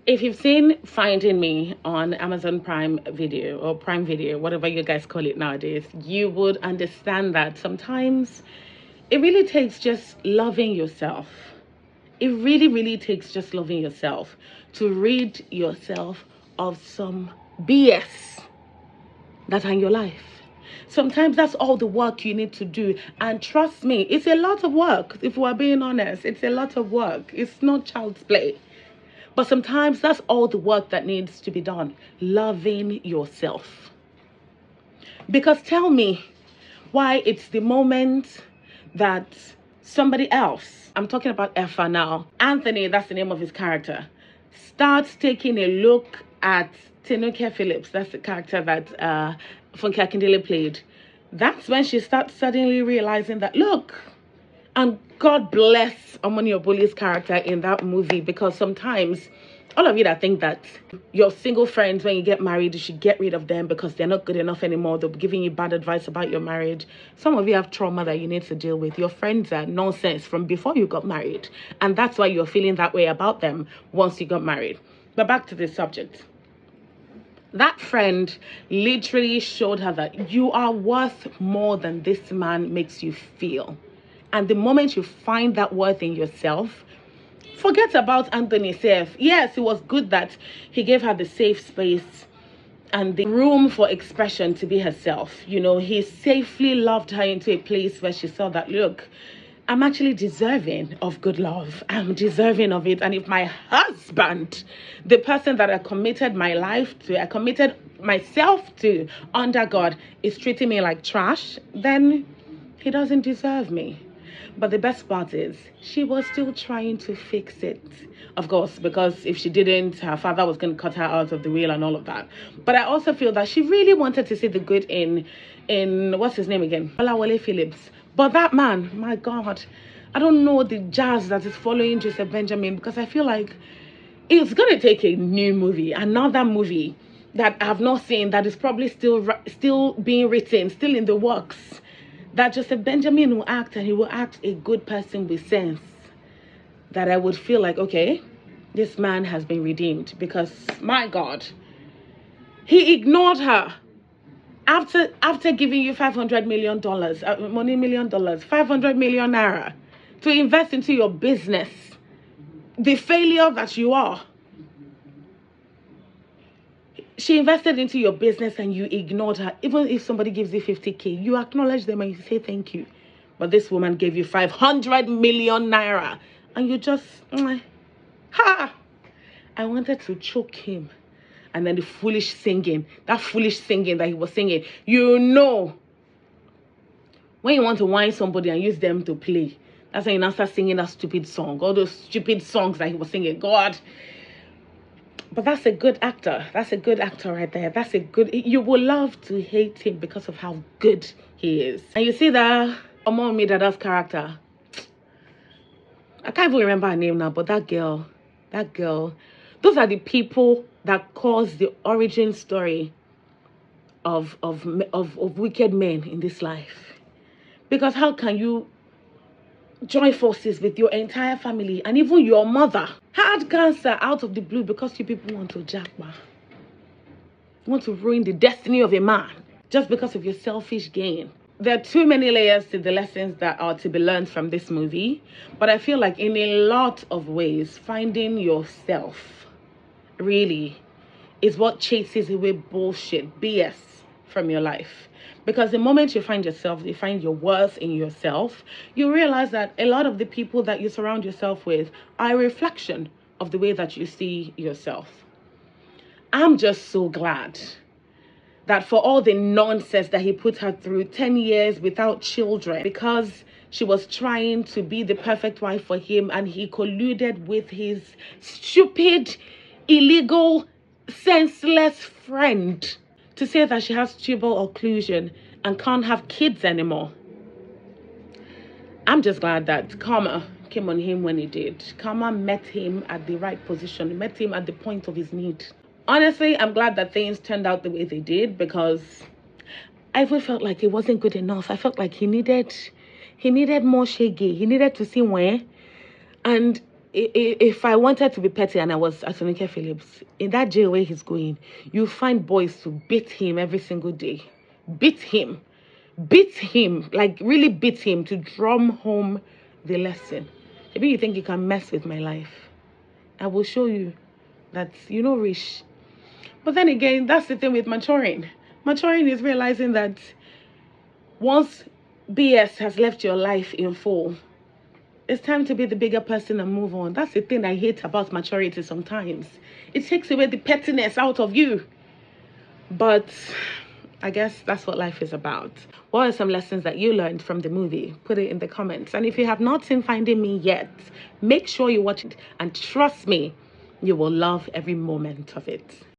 If you've seen Finding Me on Amazon Prime Video or Prime Video, whatever you guys call it nowadays, you would understand that sometimes it really takes just loving yourself. It really, really takes just loving yourself to rid yourself of some BS that are in your life. Sometimes that's all the work you need to do. And trust me, it's a lot of work. If we're being honest, it's a lot of work. It's not child's play. But sometimes that's all the work that needs to be done. Loving yourself. Because tell me why it's the moment that somebody else, I'm talking about Effa now, Anthony, that's the name of his character, starts taking a look at Tinuke Philips, that's the character that Funke Akindele played. That's when she starts suddenly realizing that, look, and God bless Omoni Oboli's character in that movie, because sometimes all of you that think that your single friends, when you get married, you should get rid of them because they're not good enough anymore, they'll be giving you bad advice about your marriage. Some of you have trauma that you need to deal with. Your friends are nonsense from before you got married, and that's why you're feeling that way about them once you got married. But back to this subject. That friend literally showed her that you are worth more than this man makes you feel. And the moment you find that worth in yourself, forget about Anthony Self. Yes, it was good that he gave her the safe space and the room for expression to be herself. You know, he safely loved her into a place where she saw that, look, I'm actually deserving of good love. I'm deserving of it. And if my husband, the person that I committed my life to, I committed myself to under God, is treating me like trash, then he doesn't deserve me. But the best part is she was still trying to fix it. Of course, because if she didn't, her father was going to cut her out of the wheel and all of that. But I also feel that she really wanted to see the good in what's his name again? Kolawole Philips. But that man, my God, I don't know the jazz that is following Joseph Benjamin, because I feel like it's going to take a new movie, another movie that I have not seen, that is probably still being written, still in the works, that Joseph Benjamin will act, and he will act a good person with sense, that I would feel like, okay, this man has been redeemed. Because my God, he ignored her after giving you $500 million, $500 million naira to invest into your business, the failure that you are. She invested into your business and you ignored her. Even if somebody gives you 50K, you acknowledge them and you say thank you. But this woman gave you 500 million naira and you just, ha! I wanted to choke him. And then the foolish singing, that he was singing, you know, when you want to whine somebody and use them to play, that's when you now start singing that stupid song, all those stupid songs that he was singing. God. But that's a good actor. That's a good actor right there. That's a good, you will love to hate him because of how good he is. And you see that Omomi Dada's character, I can't even remember her name now, but that girl, those are the people that cause the origin story of wicked men in this life. Because how can you join forces with your entire family and even your mother had cancer out of the blue because you people want to jackpot, want to ruin the destiny of a man just because of your selfish gain? There are too many layers to the lessons that are to be learned from this movie, but I feel like in a lot of ways, finding yourself really is what chases away bullshit, BS from your life. Because the moment you find yourself, you find your worth in yourself, you realize that a lot of the people that you surround yourself with are a reflection of the way that you see yourself. I'm just so glad that for all the nonsense that he put her through, 10 years without children, because she was trying to be the perfect wife for him, and he colluded with his stupid, illegal, senseless friend to say that she has tubal occlusion and can't have kids anymore. I'm just glad that karma came on him when it did. Karma met him at the right position, met him at the point of his need. Honestly, I'm glad that things turned out the way they did, because I even felt like it wasn't good enough. I felt like he needed more shege. He needed to see where. And if I wanted to be petty and I was Tinuke Philips, in that jail where he's going, you find boys to beat him every single day. Beat him. Beat him. Like, really beat him to drum home the lesson. Maybe you think you can mess with my life. I will show you that you know rich. But then again, that's the thing with maturing. Maturing is realizing that once BS has left your life in full, it's time to be the bigger person and move on. That's the thing I hate about maturity sometimes. It takes away the pettiness out of you. But I guess that's what life is about. What are some lessons that you learned from the movie? Put it in the comments. And if you have not seen Finding Me yet, make sure you watch it. And trust me, you will love every moment of it.